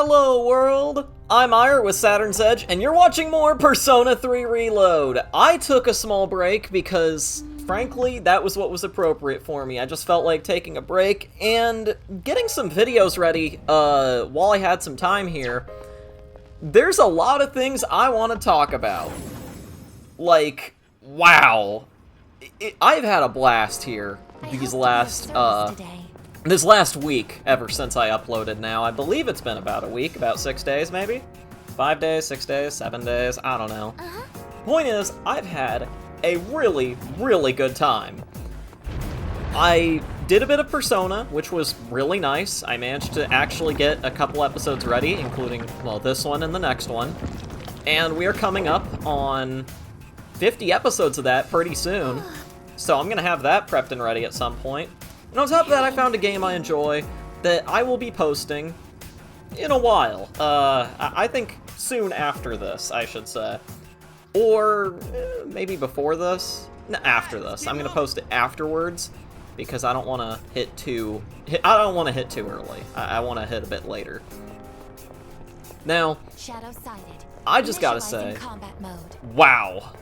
Hello world! I'm Eire with Saturn's Edge, and you're watching more Persona 3 Reload! I took a small break because, frankly, that was what was appropriate for me. I just felt like taking a break and getting some videos ready while I had some time here. There's a lot of things I want to talk about. Like, wow. I've had a blast here this last week, ever since I uploaded now. I believe it's been about a week, about 6 days maybe? 5 days, 6 days, 7 days, I don't know. Point is, I've had a really, really good time. I did a bit of Persona, which was really nice. I managed to actually get a couple episodes ready, including, well, this one and the next one. And we are coming up on 50 episodes of that pretty soon. So I'm gonna have that prepped and ready at some point. And on top of that, I found a game I enjoy that I will be posting in a while. I think soon after this, I should say. Or maybe before this? No, after this. I'm gonna post it afterwards because I don't want to hit too early. I want to hit a bit later. Now, I just gotta say, wow.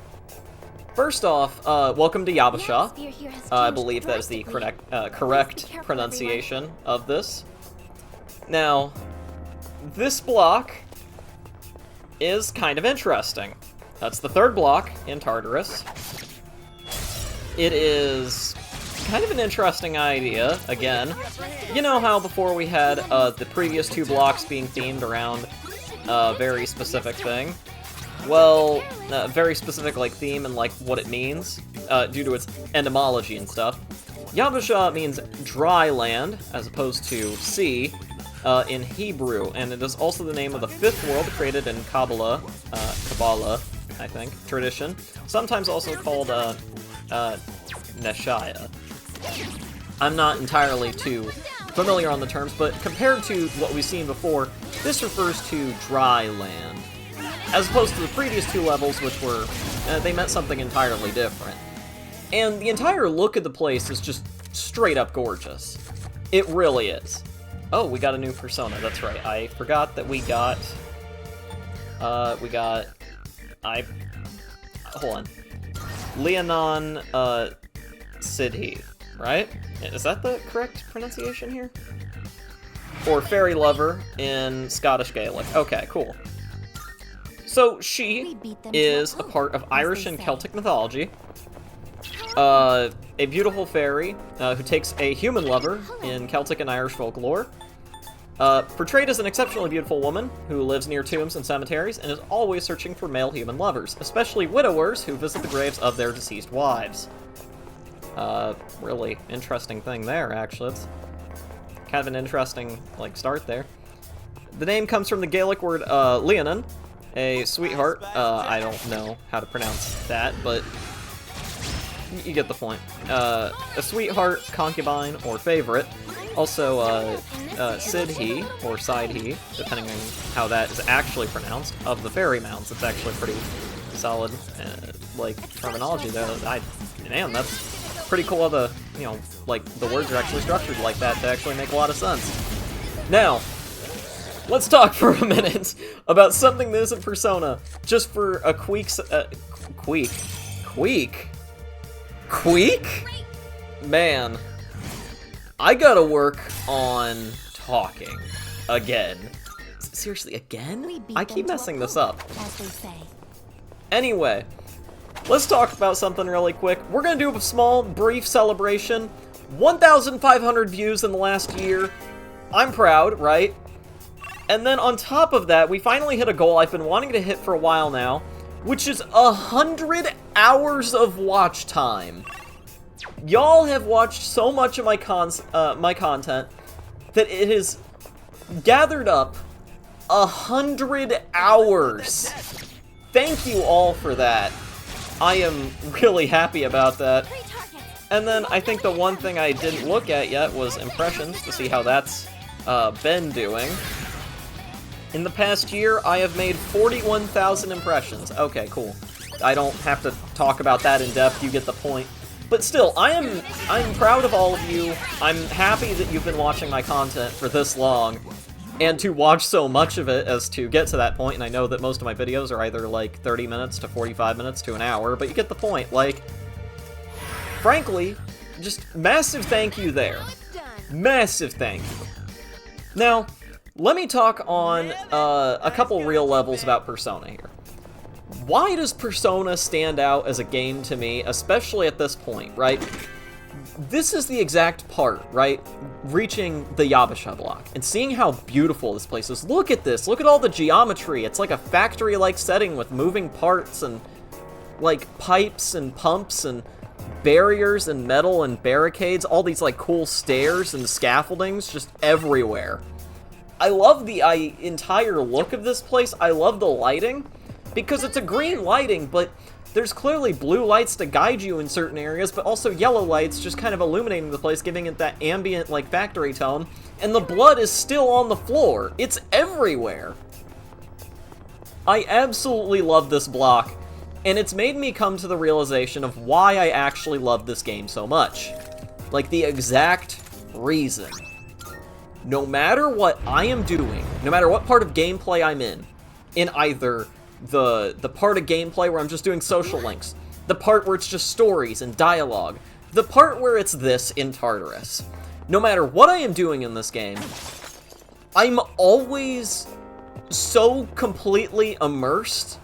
First off, welcome to Yabasha. I believe that is the correct pronunciation of this. Now, this block is kind of interesting. That's the third block in Tartarus. It is kind of an interesting idea, again. You know how before we had the previous two blocks being themed around a very specific thing? Well, very specific, like, theme and, like, what it means, due to its etymology and stuff. Yabasha means dry land, as opposed to sea, in Hebrew, and it is also the name of the fifth world created in Kabbalah, I think, tradition, sometimes also called, Neshaya. I'm not entirely too familiar on the terms, but compared to what we've seen before, this refers to dry land. As opposed to the previous two levels, which were, they meant something entirely different. And the entire look of the place is just straight up gorgeous. It really is. Oh, we got a new Persona, that's right. I forgot that we got, hold on. Leonon, Sidhi, right? Is that the correct pronunciation here? Or Fairy Lover in Scottish Gaelic. Okay, cool. So, she is a part of Irish and Celtic mythology, a beautiful fairy who takes a human lover in Celtic and Irish folklore, portrayed as an exceptionally beautiful woman who lives near tombs and cemeteries and is always searching for male human lovers, especially widowers who visit the graves of their deceased wives. Really interesting thing there, actually. It's kind of an interesting, like, start there. The name comes from the Gaelic word, Leonon, a sweetheart. I don't know how to pronounce that, but you get the point. A sweetheart, concubine, or favorite. Also, Sidhi, or Sidhi, depending on how that is actually pronounced, of the fairy mounds. It's actually pretty solid, like, terminology there. Man, that's pretty cool how the, you know, like, the words are actually structured like that to actually make a lot of sense. Now, let's talk for a minute about something that isn't Persona, just for a queek? Man, I gotta work on talking. Again. Seriously, again? I keep messing this up. Anyway, let's talk about something really quick. We're gonna do a small, brief celebration. 1,500 views in the last year. I'm proud, right? And then on top of that, we finally hit a goal I've been wanting to hit for a while now, which is 100 hours of watch time. Y'all have watched so much of my content that it has gathered up 100 hours. Thank you all for that. I am really happy about that. And then I think the one thing I didn't look at yet was impressions, to see how that's been doing. In the past year, I have made 41,000 impressions. Okay, cool. I don't have to talk about that in depth, you get the point. But still, I'm proud of all of you. I'm happy that you've been watching my content for this long. and to watch so much of it as to get to that point, and I know that most of my videos are either like 30 minutes to 45 minutes to an hour, but you get the point. Like, frankly, just massive thank you there. Massive thank you. Now, let me talk on a couple real levels about Persona here. Why does Persona stand out as a game to me, especially at this point, right? This is the exact part, right? Reaching the Yabasha block and seeing how beautiful this place is. Look at this. Look at all the geometry. It's like a factory-like setting with moving parts and, like, pipes and pumps and barriers and metal and barricades. All these, like, cool stairs and scaffoldings just everywhere. I love the entire look of this place. I love the lighting, because it's a green lighting, but there's clearly blue lights to guide you in certain areas, but also yellow lights just kind of illuminating the place, giving it that ambient, like, factory tone. And the blood is still on the floor. It's everywhere. I absolutely love this block, and it's made me come to the realization of why I actually love this game so much. Like, the exact reason. No matter what I am doing, no matter what part of gameplay I'm in either the part of gameplay where I'm just doing social links, the part where it's just stories and dialogue, the part where it's this in Tartarus. No matter what I am doing in this game, I'm always so completely immersed,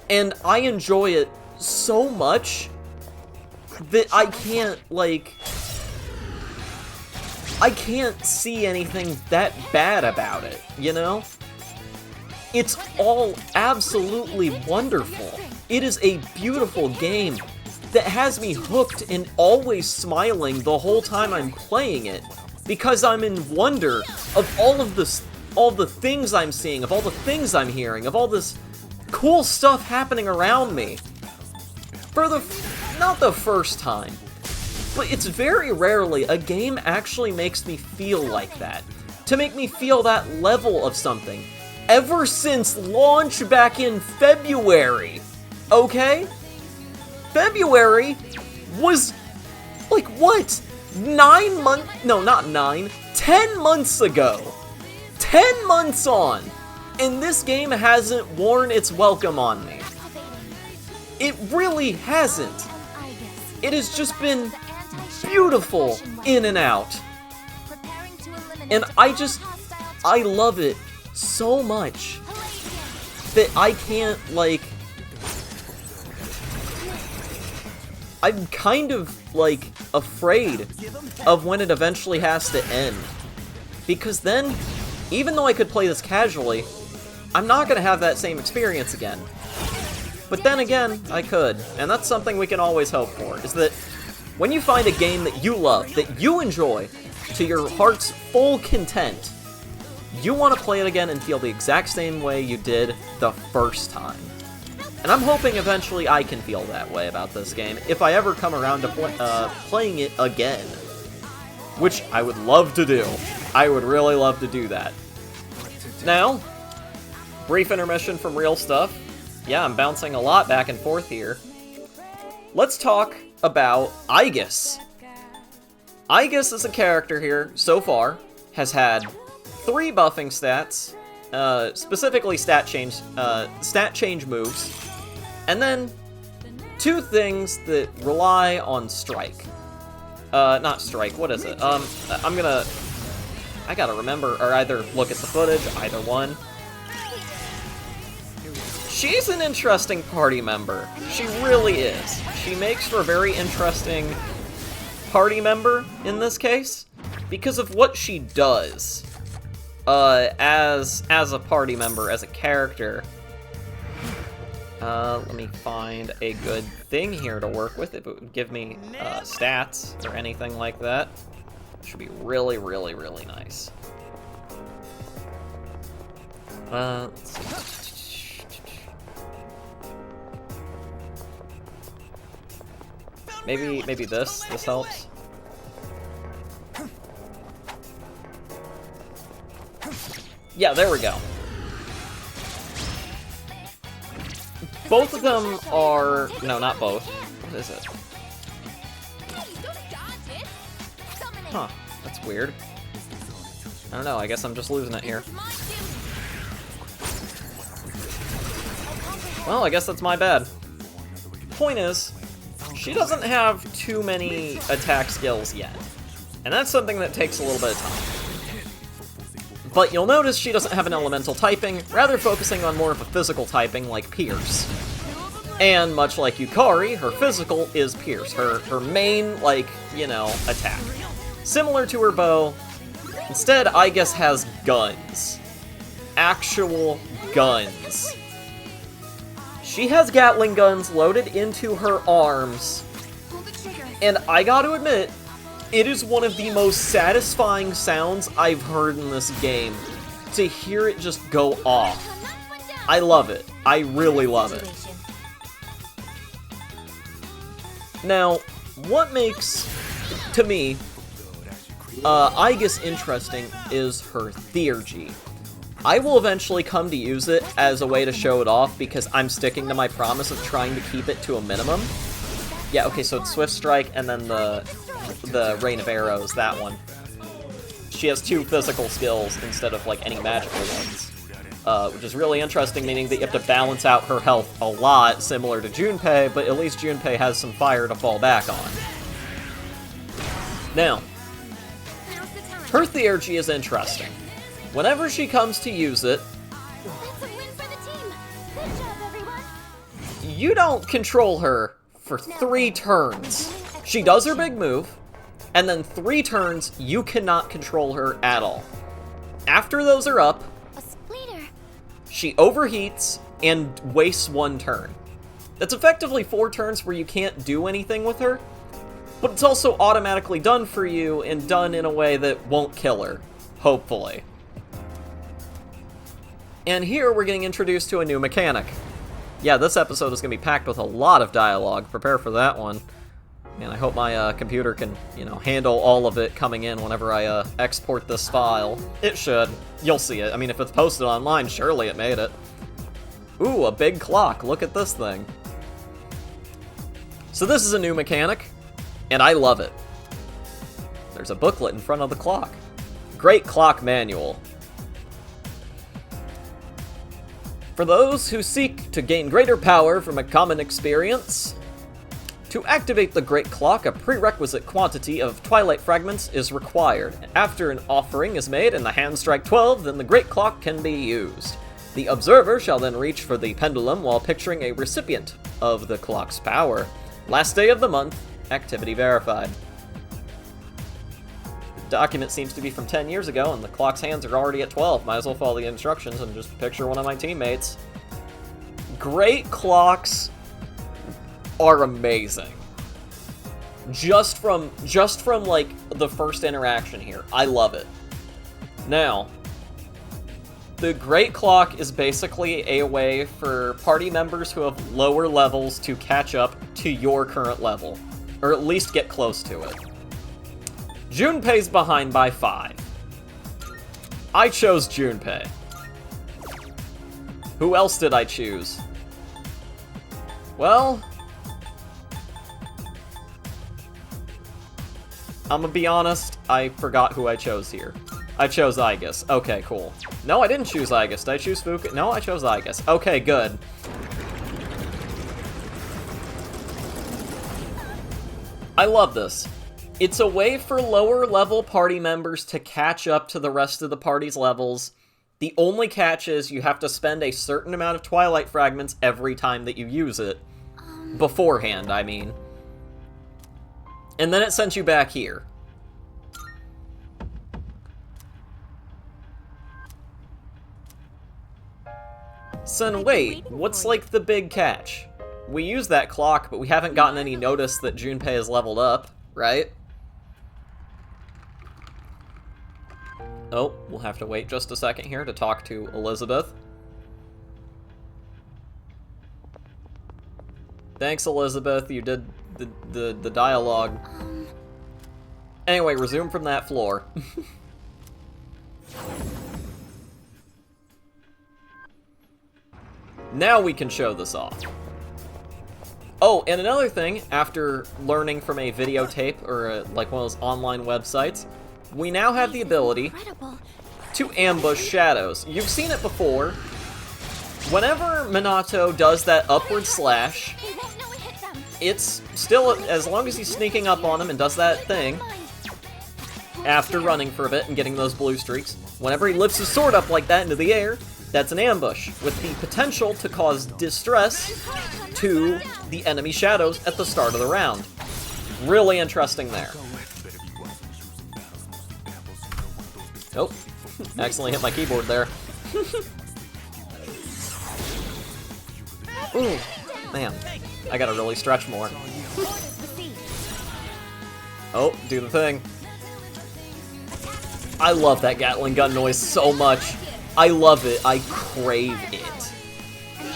and I enjoy it so much that I can't see anything that bad about it, you know? It's all absolutely wonderful. It is a beautiful game that has me hooked and always smiling the whole time I'm playing it, because I'm in wonder of all the things I'm seeing, of all the things I'm hearing, of all this cool stuff happening around me. For not the first time, but it's very rarely a game actually makes me feel like that. To make me feel that level of something. Ever since launch back in February, okay? February was, like, what? 9 months? No, not 9. 10 months ago. 10 months on. And this game hasn't worn its welcome on me. It really hasn't. It has just been beautiful in and out. And I love it so much that I can't, like, I'm kind of, like, afraid of when it eventually has to end. Because then, even though I could play this casually, I'm not gonna have that same experience again. But then again, I could, and that's something we can always hope for, is that when you find a game that you love, that you enjoy, to your heart's full content, you want to play it again and feel the exact same way you did the first time. And I'm hoping eventually I can feel that way about this game, if I ever come around to playing it again. Which I would love to do. I would really love to do that. Now, brief intermission from real stuff. Yeah, I'm bouncing a lot back and forth here. Let's talk about Aigis. Aigis is a character here, so far, has had 3 buffing stats, specifically stat change moves, and then 2 things that rely on strike. Not strike, what is it? I gotta remember, or either look at the footage, either one. She's an interesting party member. She really is. She makes for a very interesting party member in this case, because of what she does. As a party member, as a character. Let me find a good thing here to work with. If it would give me stats or anything like that, it should be really, really, really nice. Let's see. Maybe this helps. Yeah, there we go. Both of them are... No, not both. What is it? Huh, that's weird. I don't know, I guess I'm just losing it here. Well, I guess that's my bad. Point is, she doesn't have too many attack skills yet. And that's something that takes a little bit of time. But you'll notice she doesn't have an elemental typing, rather focusing on more of a physical typing like Pierce. And much like Yukari, her physical is Pierce, her main, like, you know, attack. Similar to her bow, instead Aigis has guns. Actual guns. She has Gatling guns loaded into her arms, and I gotta admit, it is one of the most satisfying sounds I've heard in this game, to hear it just go off. I love it. I really love it. Now, what makes, to me, Aigis interesting is her theurgy. I will eventually come to use it as a way to show it off because I'm sticking to my promise of trying to keep it to a minimum. Yeah, okay, so it's Swift Strike and then the Rain of Arrows, that one. She has 2 physical skills instead of, like, any magical ones. Which is really interesting, meaning that you have to balance out her health a lot, similar to Junpei, but at least Junpei has some fire to fall back on. Now, her theurgy is interesting. Whenever she comes to use it, you don't control her for 3 turns. She does her big move, and then 3 turns, you cannot control her at all. After those are up, she overheats and wastes 1 turn. That's effectively 4 turns where you can't do anything with her, but it's also automatically done for you and done in a way that won't kill her, hopefully. And here we're getting introduced to a new mechanic. Yeah, this episode is going to be packed with a lot of dialogue. Prepare for that one. And I hope my computer can, you know, handle all of it coming in whenever I export this file. It should. You'll see it. I mean, if it's posted online, surely it made it. Ooh, a big clock. Look at this thing. So this is a new mechanic, and I love it. There's a booklet in front of the clock. Great clock manual. For those who seek to gain greater power from a common experience, to activate the Great Clock, a prerequisite quantity of Twilight Fragments is required. After an offering is made and the hands strike 12, then the Great Clock can be used. The observer shall then reach for the pendulum while picturing a recipient of the clock's power. Last day of the month, activity verified. The document seems to be from 10 years ago, and the clock's hands are already at 12. Might as well follow the instructions and just picture one of my teammates. Great clocks are amazing. Just from like the first interaction here, I love it. Now, the Great Clock is basically a way for party members who have lower levels to catch up to your current level, or at least get close to it. Junpei's behind by 5. I chose Junpei. Who else did I choose? Well, I'm gonna be honest, I forgot who I chose here. I chose Aigis. Okay, cool. No, I didn't choose Aigis. Did I choose Fuka? No, I chose Aigis. Okay, good. I love this. It's a way for lower level party members to catch up to the rest of the party's levels. The only catch is you have to spend a certain amount of Twilight Fragments every time that you use it. Beforehand, I mean. And then it sends you back here. So wait, what's like the big catch? We use that clock, but we haven't gotten any notice that Junpei is leveled up, right? Oh, we'll have to wait just a second here to talk to Elizabeth. Thanks, Elizabeth, you did the dialogue. Anyway, resume from that floor. Now we can show this off. Oh, and another thing, after learning from a videotape or like one of those online websites, we now have the ability to ambush shadows. You've seen it before. Whenever Minato does that upward slash, it's still, as long as he's sneaking up on him and does that thing, after running for a bit and getting those blue streaks, whenever he lifts his sword up like that into the air, that's an ambush, with the potential to cause distress to the enemy shadows at the start of the round. Really interesting there. Oh, accidentally hit my keyboard there. Ooh, man, I gotta really stretch more. Oh, do the thing. I love that Gatling gun noise so much. I love it. I crave it.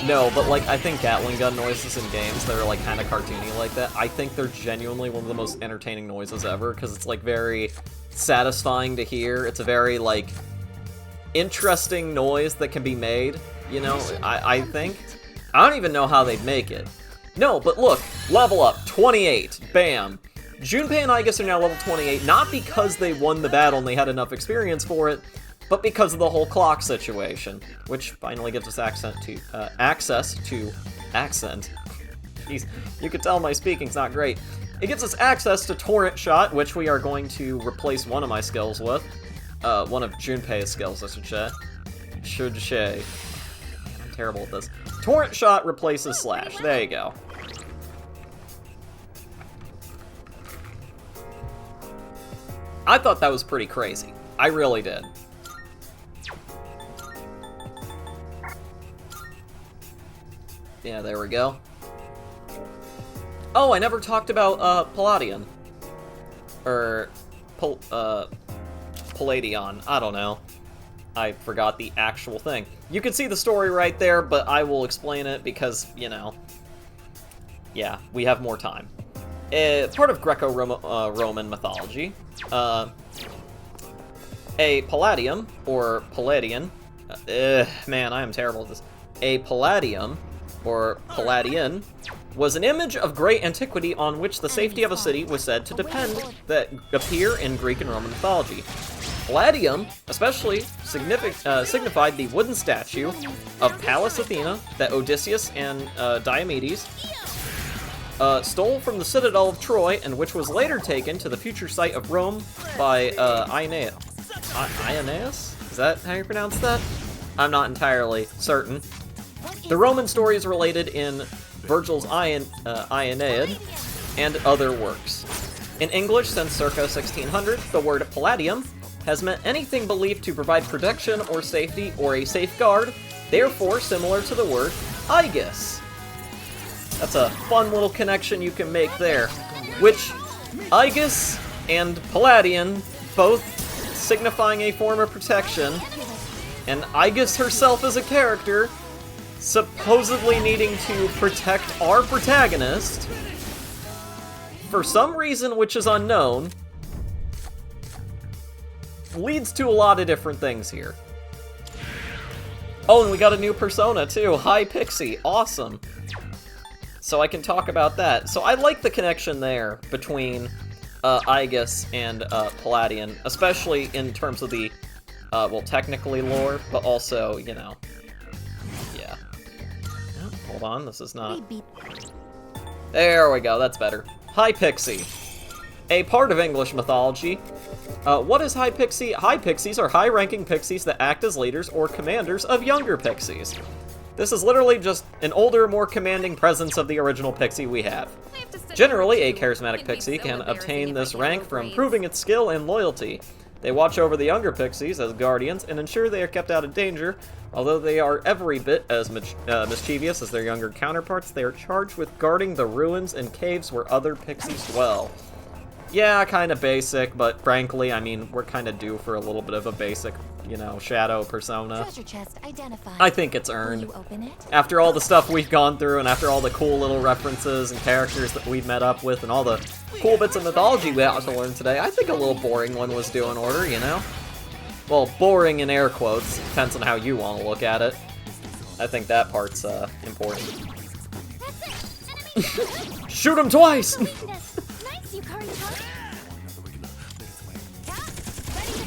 No, but like, I think Gatling gun noises in games that are like kind of cartoony like that, I think they're genuinely one of the most entertaining noises ever, because it's like very satisfying to hear. It's a very like interesting noise that can be made, you know, I think. I don't even know how they'd make it. No, but look, level up, 28, bam. Junpei and Aigis are now level 28, not because they won the battle and they had enough experience for it, but because of the whole clock situation, which finally gives us access to accent. Jeez, you could tell my speaking's not great. It gives us access to Torrent Shot, which we are going to replace one of my skills with. One of Junpei's skills, I should say. I'm terrible at this. Torrent Shot replaces Slash. There you go. I thought that was pretty crazy. I really did. Yeah, there we go. Oh, I never talked about, Palladion. Or, Palladion. I don't know. I forgot the actual thing. You can see the story right there, but I will explain it because, you know, yeah, we have more time. It's part of Greco-Roman mythology. A Palladium, or Palladian, man, I am terrible at this. A Palladium, or Palladian, was an image of great antiquity on which the safety of a city was said to depend, that appear in Greek and Roman mythology. Palladium especially signified the wooden statue of Pallas Athena that Odysseus and Diomedes stole from the citadel of Troy, and which was later taken to the future site of Rome by Aeneas? Is that how you pronounce that? I'm not entirely certain. The Roman story is related in Virgil's Aeneid and other works. In English, since circa 1600, the word palladium has meant anything believed to provide protection or safety or a safeguard, therefore similar to the word Aigis. That's a fun little connection you can make there, which Aigis and Palladian both signifying a form of protection, and Aigis herself as a character supposedly needing to protect our protagonist for some reason which is unknown, leads to a lot of different things here. Oh, and we got a new persona too. Hi Pixie, awesome. So I can talk about that. So I like the connection there between Aigis and Palladian, especially in terms of the, well, technically lore, but also, you know, yeah. Oh, hold on, this is not... There we go, that's better. High Pixie. A part of English mythology. What is High Pixie? High Pixies are high-ranking pixies that act as leaders or commanders of younger pixies. This is literally just an older, more commanding presence of the original pixie we have. Generally, a charismatic pixie can obtain this rank for improving its skill and loyalty. They watch over the younger pixies as guardians and ensure they are kept out of danger. Although they are every bit as mischievous as their younger counterparts, they are charged with guarding the ruins and caves where other pixies dwell. Yeah, kind of basic, but frankly, I mean, we're kind of due for a little bit of a basic, you know, shadow persona. Treasure chest identified. I think it's earned. Will you open it? After all the stuff we've gone through, and after all the cool little references and characters that we've met up with, and all the cool bits of mythology we had to learn today, I think a little boring one was due in order, you know? Well, boring in air quotes, depends on how you want to look at it. I think that part's important. Shoot him twice!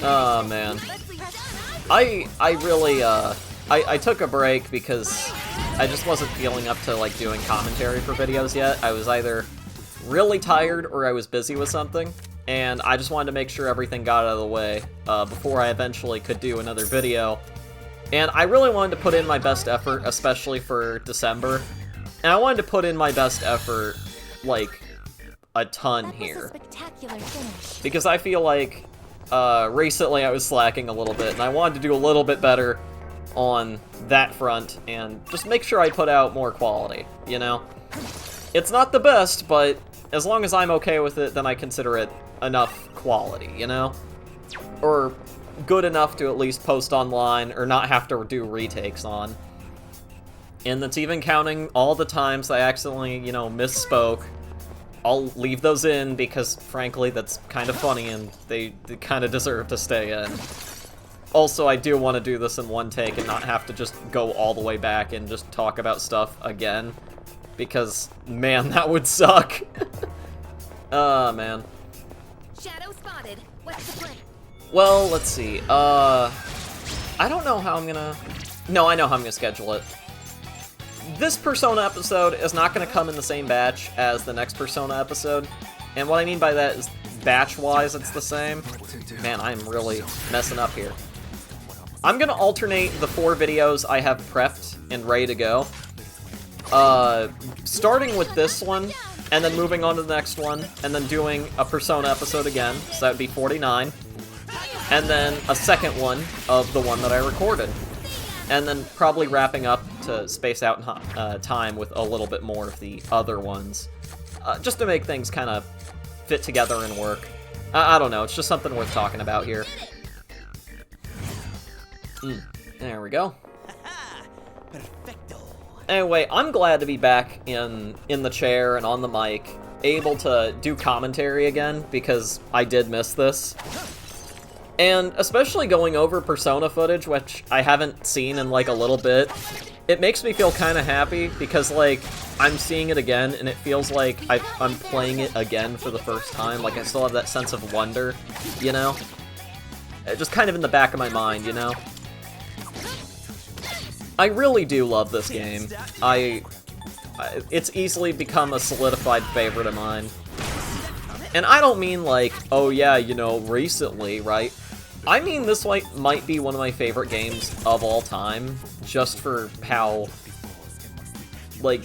Oh, man. I really, I took a break because I just wasn't feeling up to, like, doing commentary for videos yet. I was either really tired or I was busy with something, and I just wanted to make sure everything got out of the way before I eventually could do another video. And I really wanted to put in my best effort, especially for December. And I wanted to put in my best effort, like, a ton here. Spectacular finish. Because I feel like recently I was slacking a little bit, and I wanted to do a little bit better on that front, and just make sure I put out more quality, you know? It's not the best, but as long as I'm okay with it, then I consider it enough quality, you know? Or good enough to at least post online, or not have to do retakes on. And that's even counting all the times I accidentally, you know, misspoke. I'll leave those in because, frankly, that's kind of funny and they kind of deserve to stay in. Also, I do want to do this in one take and not have to just go all the way back and just talk about stuff again. Because, man, that would suck. Man. Shadow spotted. What's the plan? Well, let's see. I don't know how I'm gonna... No, I know how I'm gonna schedule it. This Persona episode is not going to come in the same batch as the next Persona episode. And what I mean by that is, batch-wise, it's the same. Man, I'm really messing up here. I'm going to alternate the 4 videos I have prepped and ready to go. Starting with this one, and then moving on to the next one, and then doing a Persona episode again, so that would be 49. And then a second one of the one that I recorded. And then probably wrapping up to space out time with a little bit more of the other ones. Just to make things kind of fit together and work. I don't know, it's just something worth talking about here. There we go. Anyway, I'm glad to be back in the chair and on the mic, able to do commentary again, because I did miss this. And especially going over Persona footage, which I haven't seen in, like, a little bit, it makes me feel kind of happy, because, like, I'm seeing it again, and it feels like I'm playing it again for the first time. Like, I still have that sense of wonder, you know? Just kind of in the back of my mind, you know? I really do love this game. It's easily become a solidified favorite of mine. And I don't mean like, oh yeah, you know, recently, right? I mean this might be one of my favorite games of all time, just for how, like,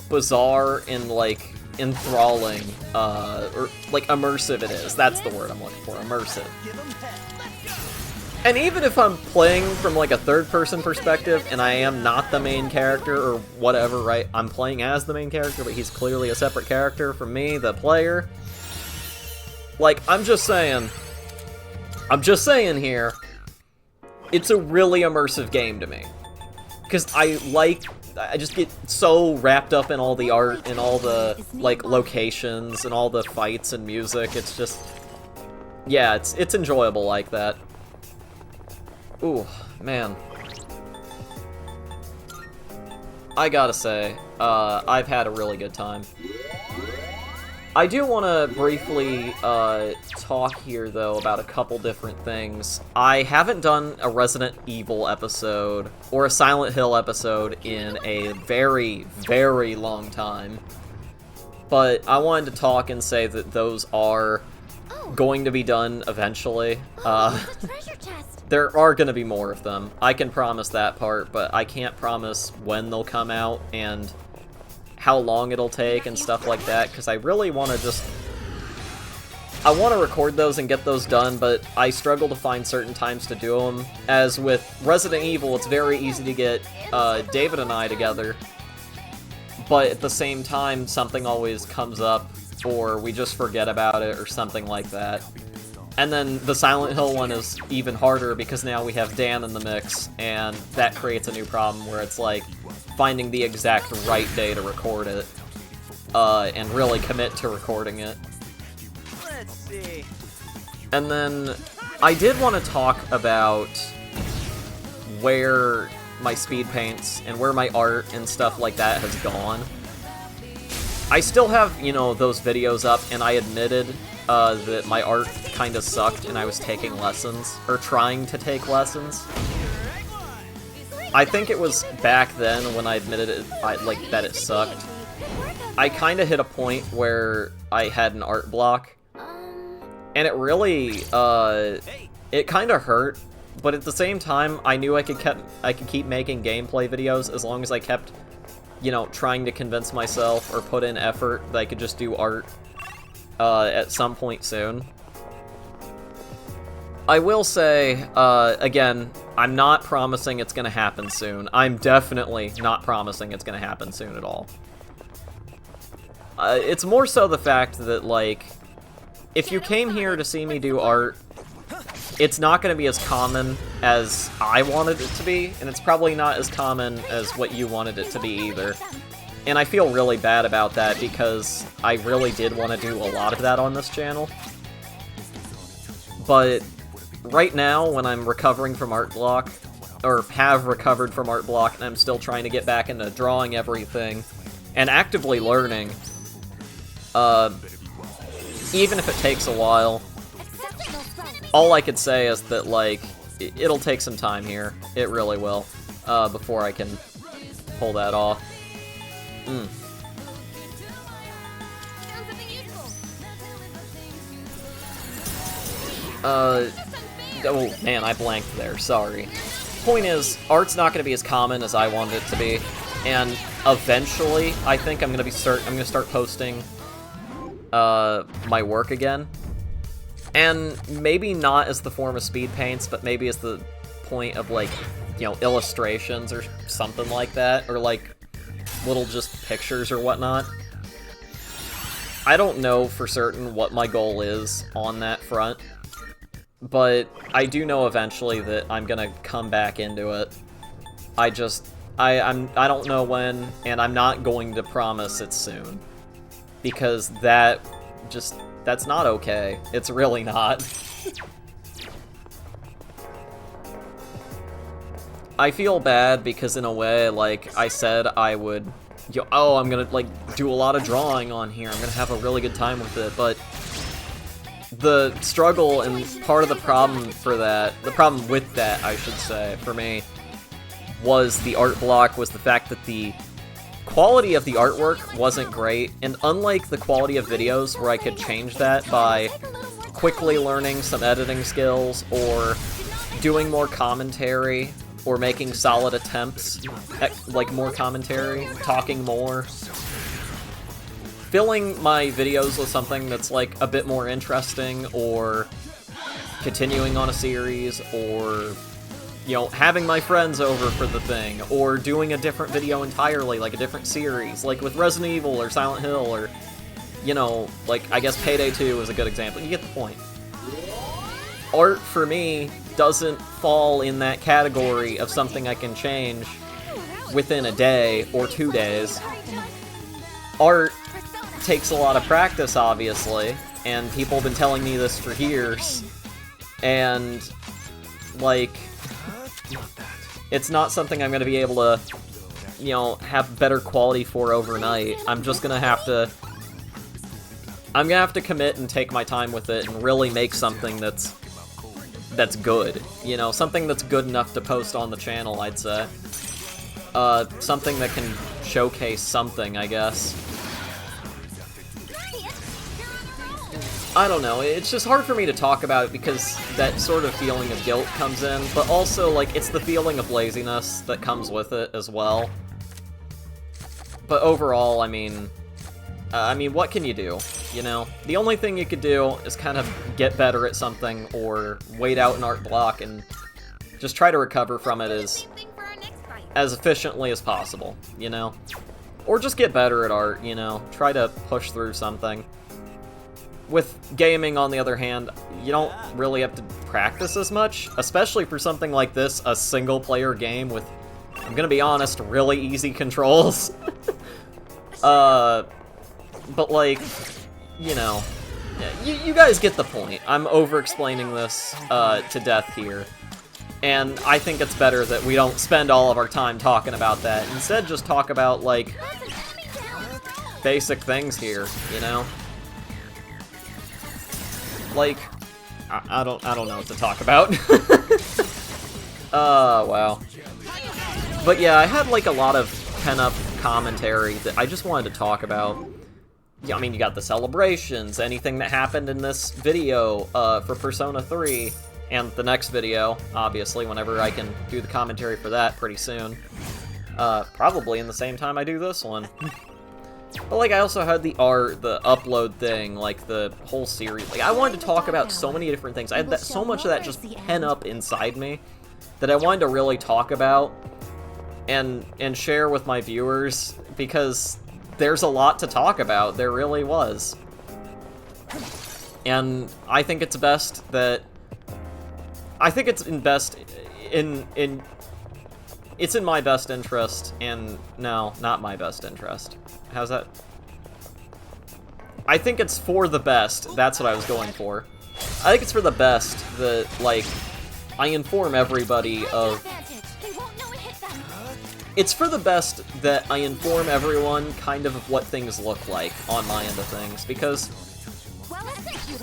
bizarre and, like, enthralling, or, like, immersive it is. That's the word I'm looking for, immersive. And even if I'm playing from, like, a third-person perspective, and I am not the main character, or whatever, right? I'm playing as the main character, but he's clearly a separate character from me, the player. Like, I'm just saying here, it's a really immersive game to me. Because I just get so wrapped up in all the art and all the, like, locations and all the fights and music. It's just, yeah, it's enjoyable like that. Ooh, man. I gotta say, I've had a really good time. I do want to briefly talk here, though, about a couple different things. I haven't done a Resident Evil episode or a Silent Hill episode in a very, very long time. But I wanted to talk and say that those are going to be done eventually. There are going to be more of them. I can promise that part, but I can't promise when they'll come out and how long it'll take and stuff like that, because I really want to I want to record those and get those done, but I struggle to find certain times to do them. As with Resident Evil, it's very easy to get David and I together, but at the same time, something always comes up, or we just forget about it, or something like that. And then the Silent Hill one is even harder, because now we have Dan in the mix, and that creates a new problem where it's like finding the exact right day to record it, and really commit to recording it. Let's see. And then I did want to talk about where my speed paints and where my art and stuff like that has gone. I still have, you know, those videos up, and I admitted that my art kind of sucked and I was taking lessons, or trying to take lessons. I think it was back then when I admitted it, that it sucked. I kind of hit a point where I had an art block, and it really, it kind of hurt, but at the same time, I knew I could keep making gameplay videos as long as I kept, you know, trying to convince myself or put in effort that I could just do art at some point soon. I will say, again, I'm not promising it's gonna happen soon. I'm definitely not promising it's gonna happen soon at all. It's more so the fact that, like, if you came here to see me do art, it's not gonna be as common as I wanted it to be, and it's probably not as common as what you wanted it to be either. And I feel really bad about that because I really did want to do a lot of that on this channel. But right now, when I'm recovering from art block, or have recovered from art block, and I'm still trying to get back into drawing everything, and actively learning, even if it takes a while, all I could say is that, like, it'll take some time here. It really will, before I can pull that off. Oh man, I blanked there, sorry. Point is, art's not gonna be as common as I wanted it to be, and eventually, I think I'm gonna start posting, my work again. And maybe not as the form of speed paints, but maybe as the point of, like, you know, illustrations or something like that, or, like, little just pictures or whatnot. I don't know for certain what my goal is on that front, but I do know eventually that I'm gonna come back into it. I don't know when, and I'm not going to promise it's soon, because that's not okay. It's really not. I feel bad because, in a way, like, I said I would, I'm gonna, like, do a lot of drawing on here, I'm gonna have a really good time with it, but the struggle and part of the problem with that, I should say, for me, was the art block, was the fact that the quality of the artwork wasn't great, and unlike the quality of videos where I could change that by quickly learning some editing skills, or doing more commentary, or making solid attempts at, like, more commentary, talking more, filling my videos with something that's, like, a bit more interesting, or continuing on a series, or, you know, having my friends over for the thing, or doing a different video entirely, like a different series, like with Resident Evil or Silent Hill, or, you know, like, I guess Payday 2 is a good example. You get the point. Art, for me, doesn't fall in that category of something I can change within a day or 2 days. Art takes a lot of practice, obviously, and people have been telling me this for years, and, like, it's not something I'm going to be able to, you know, have better quality for overnight. I'm gonna have to commit and take my time with it and really make something that's good. You know, something that's good enough to post on the channel, I'd say. Something that can showcase something, I guess. I don't know, it's just hard for me to talk about it because that sort of feeling of guilt comes in, but also, like, it's the feeling of laziness that comes with it as well. But overall, I mean, what can you do, you know? The only thing you could do is kind of get better at something, or wait out an art block and just try to recover from it as efficiently as possible, you know? Or just get better at art, you know? Try to push through something. With gaming, on the other hand, you don't really have to practice as much, especially for something like this, a single-player game with, I'm gonna be honest, really easy controls. But, like, you know, you guys get the point. I'm over-explaining this to death here, and I think it's better that we don't spend all of our time talking about that. Instead, just talk about, like, basic things here, you know? like, I don't know what to talk about. Wow. But yeah, I had like a lot of pent-up commentary that I just wanted to talk about. Yeah, I mean, you got the celebrations, anything that happened in this video for Persona 3, and the next video, obviously, whenever I can do the commentary for that pretty soon. Probably in the same time I do this one. But, like, I also had the art, the upload thing, like, the whole series. Like, I wanted to talk about so many different things. I had so much of that just pent up inside me that I wanted to really talk about and share with my viewers, because there's a lot to talk about. There really was. And I think it's best that... I think it's it's in my best interest, and no, not my best interest. How's that? I think it's for the best. That's what I was going for. I think it's for the best that, like, I inform everybody of... It's for the best that I inform everyone kind of what things look like on my end of things, because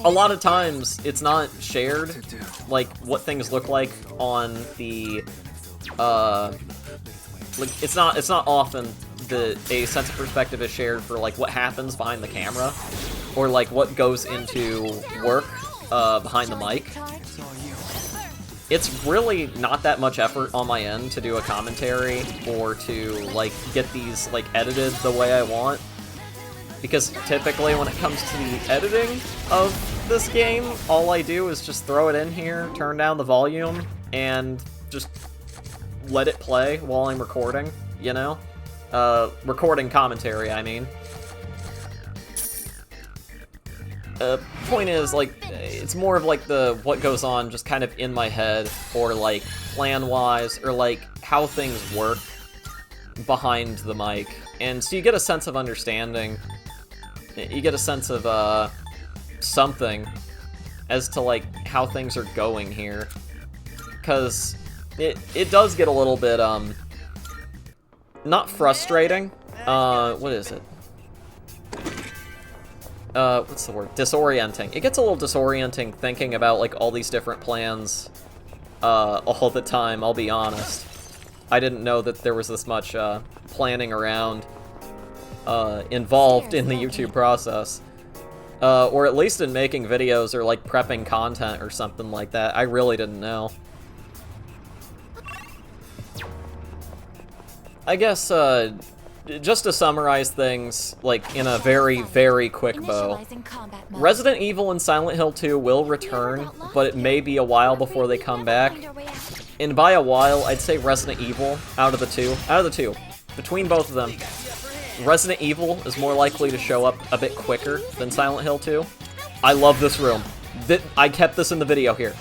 a lot of times it's not shared, like, what things look like on the, like, it's not often that a sense of perspective is shared for, like, what happens behind the camera, or, like, what goes into work, behind the mic. It's really not that much effort on my end to do a commentary or to, like, get these, like, edited the way I want. Because typically when it comes to the editing of this game, all I do is just throw it in here, turn down the volume, and just let it play while I'm recording, you know? Recording commentary, I mean. Point is, like, it's more of, like, the what goes on just kind of in my head, or, like, plan-wise, or, like, how things work behind the mic. And so you get a sense of understanding, you get a sense of, something as to, like, how things are going here. Because it does get a little bit, not frustrating, what is it? What's the word? Disorienting. It gets a little disorienting thinking about, like, all these different plans, all the time, I'll be honest. I didn't know that there was this much, planning around, involved in the YouTube process. Or at least in making videos or, like, prepping content or something like that. I really didn't know. I guess, just to summarize things, like, in a very, very quick bow, Resident Evil and Silent Hill 2 will return, but it may be a while before they come back. And by a while, I'd say Resident Evil, out of the two, between both of them, Resident Evil is more likely to show up a bit quicker than Silent Hill 2. I love this room. I kept this in the video here.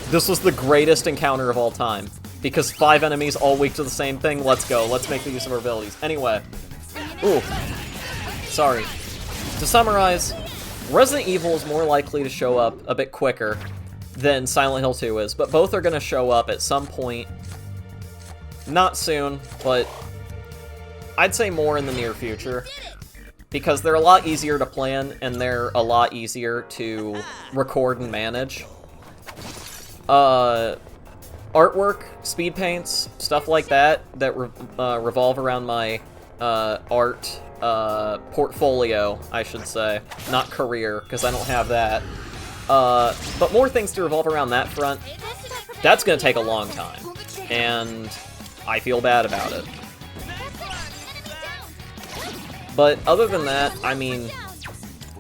This was the greatest encounter of all time. Because 5 enemies all weak to the same thing, let's go. Let's make the use of our abilities. Anyway. Ooh. Sorry. To summarize, Resident Evil is more likely to show up a bit quicker than Silent Hill 2 is, but both are going to show up at some point. Not soon, but I'd say more in the near future. Because they're a lot easier to plan, and they're a lot easier to record and manage. Artwork, speed paints, stuff like that revolve around my art portfolio, I should say. Not career, because I don't have that. But more things to revolve around that front. That's going to take a long time, and I feel bad about it. But other than that, I mean,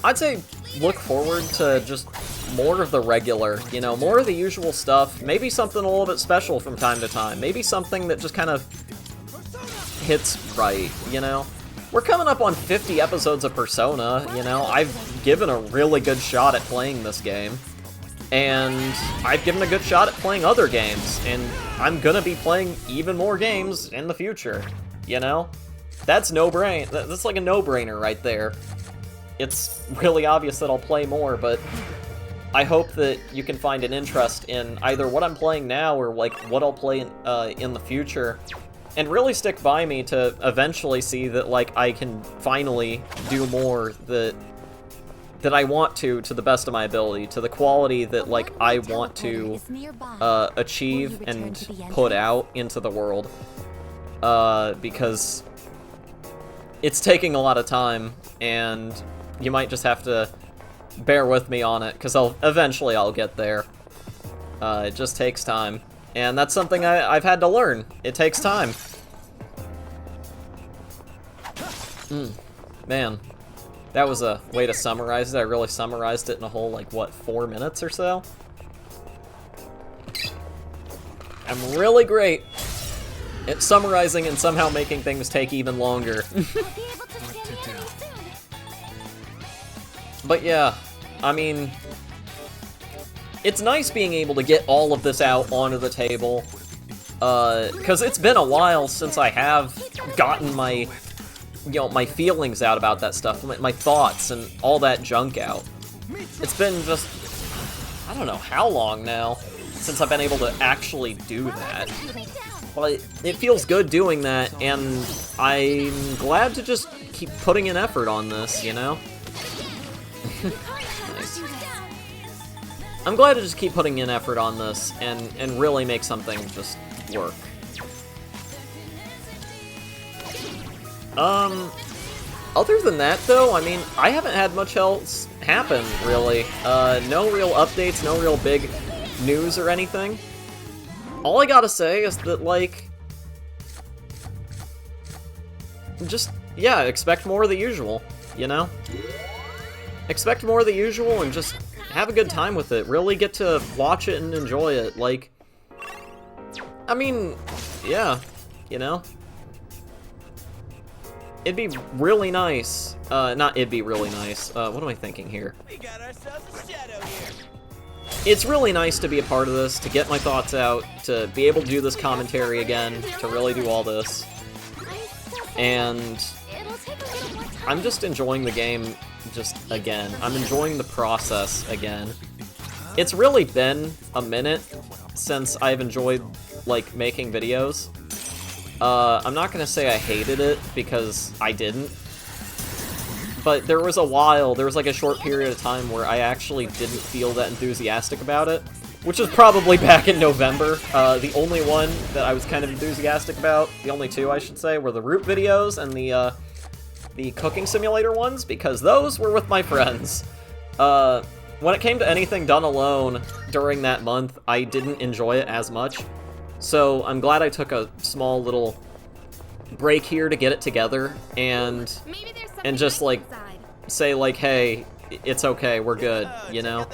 I'd say look forward to just more of the regular, you know, more of the usual stuff, maybe something a little bit special from time to time, maybe something that just kind of hits right, you know? We're coming up on 50 episodes of Persona, you know, I've given a really good shot at playing this game, and I've given a good shot at playing other games, and I'm gonna be playing even more games in the future, you know? That's that's like a no-brainer right there. It's really obvious that I'll play more, but I hope that you can find an interest in either what I'm playing now or, like, what I'll play in the future, and really stick by me to eventually see that, like, I can finally do more that that I want to the best of my ability, to the quality that, like, I want to achieve and put out into the world. Because it's taking a lot of time, and you might just have to bear with me on it, because eventually I'll get there. It just takes time. And that's something I've had to learn. It takes time. Man. That was a way to summarize it. I really summarized it in a whole, like, what, 4 minutes or so? I'm really great at summarizing and somehow making things take even longer. But yeah, I mean, it's nice being able to get all of this out onto the table, because it's been a while since I have gotten my, you know, my feelings out about that stuff, my thoughts and all that junk out. It's been just, I don't know how long now since I've been able to actually do that. But it feels good doing that, and I'm glad to just keep putting in effort on this, you know? Nice. I'm glad to just keep putting in effort on this and really make something just work. Other than that, though, I mean, I haven't had much else happen, really. No real updates, no real big news or anything. All I gotta say is that, like, just, yeah, expect more of the usual, you know? Expect more of the usual and just have a good time with it. Really get to watch it and enjoy it. Like, I mean, yeah, you know? It'd be really nice. Not it'd be really nice. What am I thinking here? We got ourselves a shadow here. It's really nice to be a part of this, to get my thoughts out, to be able to do this commentary again, to really do all this. And I'm just enjoying the game just again. I'm enjoying the process again. It's really been a minute since I've enjoyed, like, making videos. I'm not gonna say I hated it, because I didn't. But there was like a short period of time where I actually didn't feel that enthusiastic about it. Which was probably back in November. The only one that I was kind of enthusiastic about, the only two I should say, were the Root videos and the cooking simulator ones, because those were with my friends. When it came to anything done alone during that month, I didn't enjoy it as much. So I'm glad I took a small little break here to get it together and just, like, say, like, hey, it's okay, we're good, you know?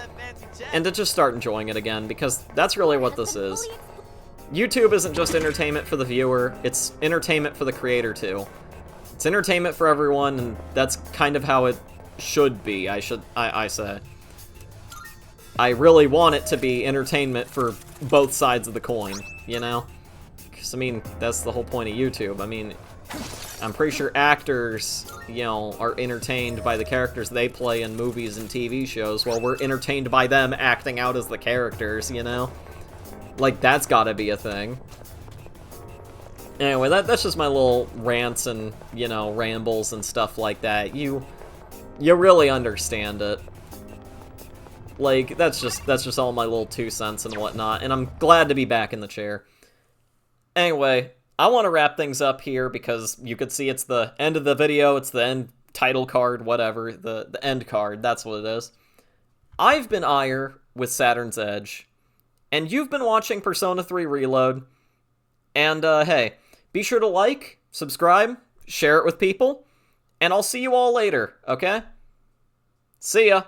And to just start enjoying it again, because that's really what this is. YouTube isn't just entertainment for the viewer, it's entertainment for the creator, too. It's entertainment for everyone, and that's kind of how it should be, I say. I really want it to be entertainment for both sides of the coin, you know? Because, I mean, that's the whole point of YouTube. I mean, I'm pretty sure actors, you know, are entertained by the characters they play in movies and TV shows, while we're entertained by them acting out as the characters, you know? Like, that's gotta be a thing. Anyway, that's just my little rants and, you know, rambles and stuff like that. You really understand it. Like, that's just all my little 2 cents and whatnot, and I'm glad to be back in the chair. Anyway, I want to wrap things up here because you could see it's the end of the video, it's the end title card, whatever, the end card, that's what it is. I've been Eire with Saturn's Edge, and you've been watching Persona 3 Reload, and hey, be sure to like, subscribe, share it with people, and I'll see you all later, okay? See ya!